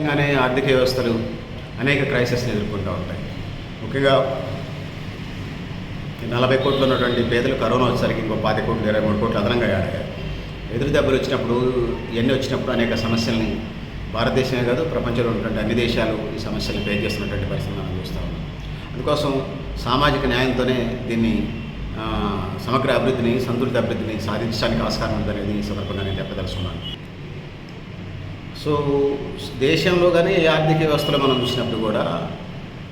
సహజంగానే ఆర్థిక వ్యవస్థలు అనేక క్రైసిస్ని ఎదుర్కొంటూ ఉంటాయి. ముఖ్యంగా 40 కోట్లు ఉన్నటువంటి పేదలు కరోనా వచ్చేసరికి ఇంకో 20 కోట్లు 23 కోట్లు అదనంగా ఆడాయి. ఎదురు దెబ్బలు వచ్చినప్పుడు ఇవన్నీ వచ్చినప్పుడు అనేక సమస్యల్ని భారతదేశమే కాదు ప్రపంచంలో ఉన్నటువంటి అన్ని దేశాలు ఈ సమస్యలను ఫేస్ చేస్తున్నటువంటి పరిస్థితులు మనం చూస్తూ ఉన్నాం. అందుకోసం సామాజిక న్యాయంతోనే దీన్ని సమగ్ర అభివృద్ధిని సంతులిత అభివృద్ధిని సాధించడానికి ఆస్కారం ఉందనేది ఈ సందర్భంగా నేను చెప్పదలుచుకున్నాను. సో దేశంలో కానీ ఏ ఆర్థిక వ్యవస్థలో మనం చూసినప్పుడు కూడా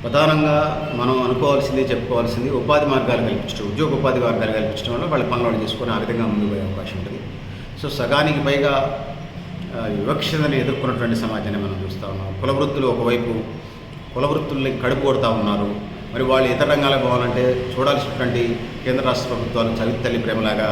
ప్రధానంగా మనం అనుకోవాల్సింది చెప్పుకోవాల్సింది ఉపాధి మార్గాలు కల్పించడం, ఉద్యోగ ఉపాధి మార్గాలు కల్పించడం వల్ల వాళ్ళ పనులు చేసుకొని ఆ విధంగా ముందుకు పోయే అవకాశం ఉంటుంది. సో సగానికి పైగా వివక్షతని ఎదుర్కొన్నటువంటి సమాజాన్ని మనం చూస్తూ ఉన్నాం. కులవృత్తులు ఒకవైపు కులవృత్తుల్ని కడుపు కొడుతూ ఉన్నారు. మరి వాళ్ళు ఇతర రంగాలకు పోవాలంటే చూడాల్సినటువంటి కేంద్ర రాష్ట్ర ప్రభుత్వాలు చవితి తల్లి ప్రేమలాగా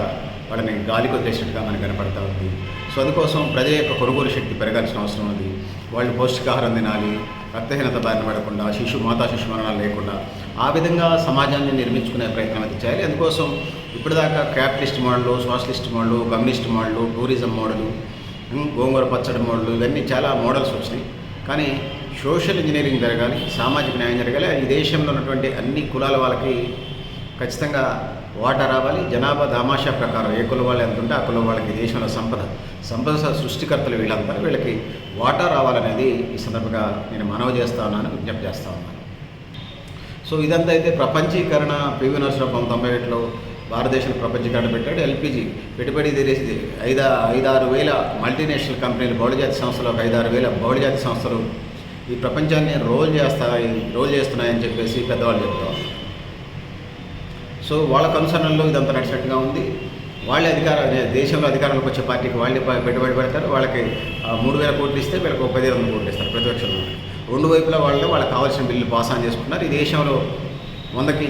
వాళ్ళని గాలికి వదిలేసినట్టుగా మనకు కనపడతా ఉంది. సో అందుకోసం ప్రజల యొక్క కొనుగోలు శక్తి పెరగాల్సిన అవసరం ఉంది. వాళ్ళు పౌష్టికాహారం తినాలి, రక్తహీనత బారిన పడకుండా, మాతా శిశు మరణాలు లేకుండా ఆ విధంగా సమాజాన్ని నిర్మించుకునే ప్రయత్నం అయితే చేయాలి. అందుకోసం ఇప్పటిదాకా capitalist model, socialist model, communist model, tourism model, గోంగూర పచ్చడి మోడలు, ఇవన్నీ చాలా మోడల్స్ వచ్చినాయి. కానీ సోషల్ ఇంజనీరింగ్ జరగాలి, సామాజిక న్యాయం జరగాలి. ఈ దేశంలో ఉన్నటువంటి అన్ని కులాల వాళ్ళకి ఖచ్చితంగా వాటా రావాలి. జనాభా దామాషా ప్రకారం ఏ కుల వాళ్ళు ఎంత ఉంటే ఆ కుల వాళ్ళకి దేశంలో సంపద సృష్టికర్తలు వీళ్ళంతా వీళ్ళకి వాటా రావాలనేది ఈ సందర్భంగా నేను మనవి చేస్తా ఉన్నాను, విజ్ఞప్తి చేస్తూ ఉన్నాను. సో ఇదంతా అయితే ప్రపంచీకరణ పివి నరసింహరావు 1991లో భారతదేశంలో ప్రపంచీకరణ పెట్టాడు. ఎల్పిజి పెట్టుబడి తెరేసి 5-6 వేల మల్టీనేషనల్ కంపెనీలు బహుళజాతి సంస్థలు, ఒక 5-6 వేల బహుళజాతి సంస్థలు ఈ ప్రపంచాన్ని రోల్ చేస్తున్నాయని చెప్పేసి పెద్దవాళ్ళు చెప్తారు. సో వాళ్ళ కన్సర్న్లో ఇదంతా నడిచినట్టుగా ఉంది. వాళ్ళే దేశంలో అధికారంలోకి వచ్చే పార్టీకి వాళ్ళే పెట్టుబడి పెడతారు. వాళ్ళకి 3,000 కోట్లు ఇస్తే వీళ్ళకి 1,500 కోట్లు ఇస్తారు ప్రతిపక్షంలో. రెండు వైపులా వాళ్ళకి కావాల్సిన బిల్లు పాస్ ఆన్ చేసుకుంటున్నారు. ఈ దేశంలో 100కి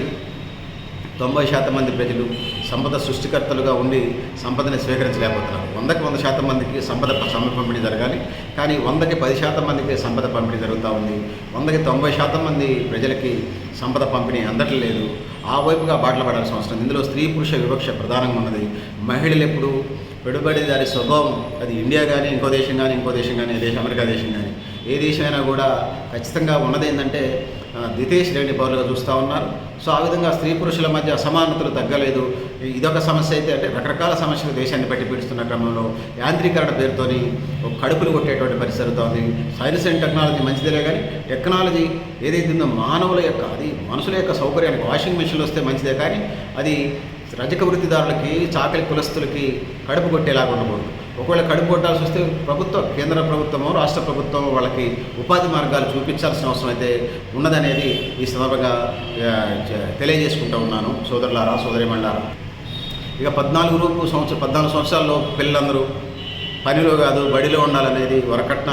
90% మంది ప్రజలు సంపద సృష్టికర్తలుగా ఉండి సంపదని స్వీకరించలేకపోతున్నారు. 100కి 100% మందికి సంపద పంపిణీ జరగాలి, కానీ 100కి 10% మందికి సంపద పంపిణీ జరుగుతూ ఉంది. 100కి 90% మంది ప్రజలకి సంపద పంపిణీ అందట్లేదు. ఆ వైపుగా బాటలు పడాల్సిన అవసరం. ఇందులో స్త్రీ పురుష వివక్ష ప్రధానంగా ఉన్నది. మహిళలు ఎప్పుడు పెట్టుబడిదారి స్వభావం, అది ఇండియా కానీ ఇంకో దేశం కానీ అమెరికా దేశం కానీ ఏ దేశమైనా కూడా ఖచ్చితంగా ఉన్నది ఏంటంటే ద్వితీయ శ్రేణి పౌరులుగా చూస్తూ ఉన్నారు. సో ఆ విధంగా స్త్రీ పురుషుల మధ్య అసమానతలు తగ్గలేదు. ఇదొక సమస్య అయితే అంటే రకరకాల సమస్యలు దేశాన్ని బట్టి పీడిస్తున్న క్రమంలో యాంత్రీకరణ పేరుతోని కడుపులు కొట్టేటువంటి పరిస్థితి జరుగుతుంది. సైన్స్ అండ్ టెక్నాలజీ మంచిదేలే, కానీ టెక్నాలజీ ఏదైతే ఉందో మానవుల యొక్క అది మనుషుల యొక్క సౌకర్యానికి వాషింగ్ మెషిన్లు వస్తే మంచిదే, కానీ అది రజక వృత్తిదారులకి చాకలి కులస్తులకి కడుపు కొట్టేలాగా ఉండకూడదు. ఒకవేళ కడుపు కొట్టాల్సి వస్తే కేంద్ర ప్రభుత్వమో రాష్ట్ర ప్రభుత్వమో వాళ్ళకి ఉపాధి మార్గాలు చూపించాల్సిన అవసరం అయితే ఉన్నదనేది ఈ సందర్భంగా తెలియజేసుకుంటూ ఉన్నాను. సోదరులారా, సోదరిమణులారా, ఇక 14 సంవత్సరాల్లో పిల్లలందరూ పనిలో కాదు బడిలో ఉండాలనేది వరకట్న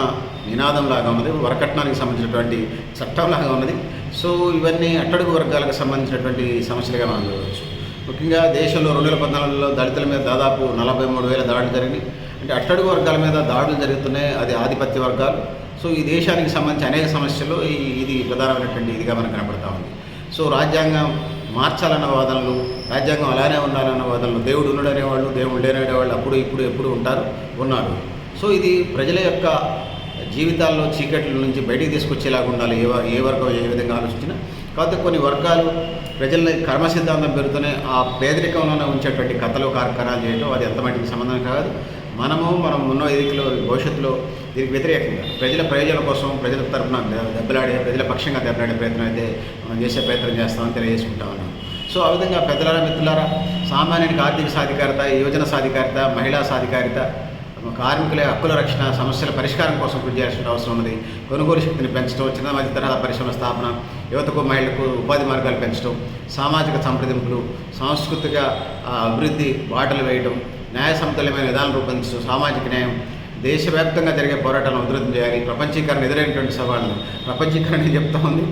నినాదంలాగా ఉన్నది, వరకట్నానికి సంబంధించినటువంటి చట్టంలాగా ఉన్నది. సో ఇవన్నీ అట్టడుగు వర్గాలకు సంబంధించినటువంటి సమస్యలుగా మనం చూడవచ్చు. ముఖ్యంగా దేశంలో 2014లో దళితుల మీద దాదాపు 43,000 దాడులు జరిగినాయి. అంటే అట్టడుగు వర్గాల మీద దాడులు జరుగుతున్నాయి, అది ఆధిపత్య వర్గాలు. సో ఈ దేశానికి సంబంధించి అనేక సమస్యలు ఇది ప్రధానమైనటువంటి ఇదిగా మనకు కనపడతా ఉంది. సో రాజ్యాంగం మార్చాలన్న వాదనలు, రాజ్యాంగం అలానే ఉండాలన్న వాదనలు, దేవుడు ఉన్నాడనేవాళ్ళు, దేవుడు లేననేవాళ్ళు అప్పుడు ఇప్పుడు ఎప్పుడు ఉన్నారు. సో ఇది ప్రజల యొక్క జీవితాల్లో చీకట్ల నుంచి బయటికి తీసుకొచ్చేలాగా ఉండాలి. ఏ వర్గం ఏ విధంగా ఆలోచించినా. కాకపోతే కొన్ని వర్గాలు ప్రజల్ని కర్మ సిద్ధాంతం పెరుగుతూనే ఆ పేదరికంలోనే ఉంచేటువంటి కథలు కార్యక్రమాలు చేయడం అది ఎంత మట్టికి సంబంధం కాదు. మనం ఉన్న ఎదికలో భవిష్యత్తులో దీనికి వ్యతిరేకంగా ప్రజల ప్రయోజనం కోసం ప్రజల తరఫున ప్రజల పక్షంగా దెబ్బలాడే ప్రయత్నం అయితే మనం చేసే ప్రయత్నం చేస్తామని తెలియజేసుకుంటా ఉన్నాం. సో ఆ విధంగా పెద్దలారా, మిత్రులారా, సామాన్యునికి ఆర్థిక సాధికారత, యువజన సాధికారత, మహిళా సాధికారత, కార్మికుల హక్కుల రక్షణ, సమస్యల పరిష్కారం కోసం కృషి చేయాల్సిన అవసరం ఉన్నది. కొనుగోలు శక్తిని పెంచడం, చిన్న మధ్య తరహా పరిశ్రమల స్థాపన, యువతకు మహిళలకు ఉపాధి మార్గాలు పెంచడం, సామాజిక సంప్రదింపులు, సాంస్కృతిక అభివృద్ధి బాటలు వేయడం, న్యాయ సమతుల్యమైన విధానం రూపొందించడం, సామాజిక న్యాయం, దేశవ్యాప్తంగా జరిగే పోరాటాలను ఉధృతం చేయాలి. ప్రపంచీకరణ ఎదురైనటువంటి సవాళ్ళను ప్రపంచీకరణ చెప్తా ఉంది.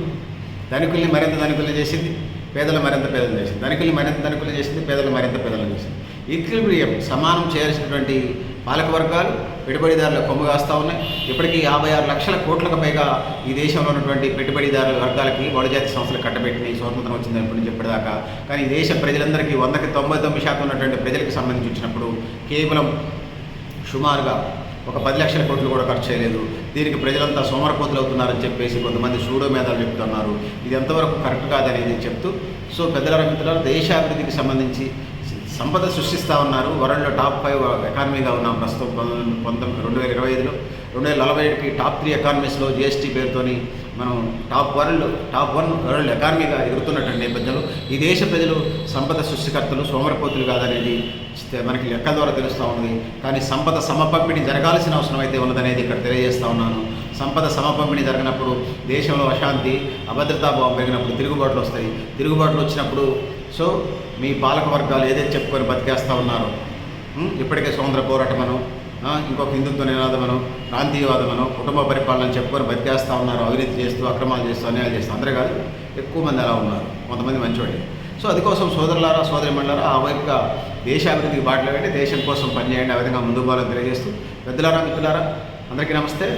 ధనికుల్ని మరింత ధనికుల్ని చేసింది, పేదలు మరింత పేదలు చేసింది. ధనికుల్ని మరింత ధనికులు చేసింది, పేదలు మరింత పేదలు చేసింది. ఈక్విలిబ్రియం సమానం చేయాల్సినటువంటి పాలక వర్గాలు పెట్టుబడిదారులు కొమ్ముగాస్తూ ఉన్నాయి. ఇప్పటికీ 56 లక్షల కోట్లకు పైగా ఈ దేశంలో ఉన్నటువంటి పెట్టుబడిదారుల వర్గాలకి బహుళజాతి సంస్థలు కట్టబెట్టినాయి స్వాతంత్రం వచ్చింది అప్పటి నుంచి ఇప్పటిదాకా. కానీ ఈ దేశ ప్రజలందరికీ 100కి 99% ఉన్నటువంటి ప్రజలకు సంబంధించి వచ్చినప్పుడు కేవలం సుమారుగా ఒక 10 లక్షల కోట్లు కూడా ఖర్చు చేయలేదు. దీనికి ప్రజలంతా సోమరపోతులు అవుతున్నారని చెప్పేసి కొంతమంది సూడో మేధాలు చెప్తున్నారు. ఇది ఎంతవరకు కరెక్ట్ కాదనేది చెప్తూ, సో పెద్దల మిత్రులారా, దేశాభివృద్ధికి సంబంధించి సంపద సృష్టిస్తూ ఉన్నారు. వరల్డ్లో టాప్ 5 ఎకానమీగా ఉన్నాం ప్రస్తుతం 2025లో. 2047కి టాప్ 3 ఎకానమీస్లో జీఎస్టీ పేరుతోని మనం టాప్ 1 వరల్డ్ ఎకానమీగా ఎదుగుతున్నటువంటి నేపథ్యంలో ఈ దేశ ప్రజలు సంపద సృష్టికర్తలు, సోమరపోతులు కాదనేది మనకి లెక్కల ద్వారా తెలుస్తూ ఉంది. కానీ సంపద సమపంపిణీ జరగాల్సిన అవసరం అయితే ఉన్నదనేది ఇక్కడ తెలియజేస్తూ ఉన్నాను. సంపద సమపంపిణీ జరిగినప్పుడు దేశంలో అశాంతి, అభద్రతాభావం పెరిగినప్పుడు తిరుగుబాట్లు వస్తాయి. తిరుగుబాట్లు వచ్చినప్పుడు సో మీ పాలక వర్గాలు ఏదైతే చెప్పుకొని బతికేస్తూ ఉన్నారో, ఇప్పటికే స్వతంత్ర పోరాటమనో, ఇంకొక హిందుత్వ నినాదమనో, ప్రాంతీయవాదమనో, కుటుంబ పరిపాలన చెప్పుకొని బతికేస్తూ ఉన్నారు. అవినీతి చేస్తూ, అక్రమాలు చేస్తూ, అన్యాయాలు చేస్తూ. అందరే కాదు, ఎక్కువ మంది అలా ఉన్నారు, కొంతమంది మంచివాళ్ళు. సో అది కోసం సోదరులారా, సోదరిమణులారా, ఆ వైపుగా దేశాభివృద్ధికి బాటలో పెట్టి దేశం కోసం పనిచేయండి. ఆ విధంగా ముందుకు పోవాలని తెలియజేస్తూ, పెద్దలారా, మిత్రులారా, అందరికీ నమస్తే.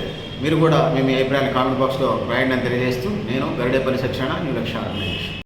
మీరు కూడా మీ అభిప్రాయాలు కామెంట్ బాక్స్లో రాయండి అని తెలియజేస్తూ, నేను గరిడేపల్లి సత్యనారాయణ, న్యూ లక్ష్య ఆర్గనైజేషన్.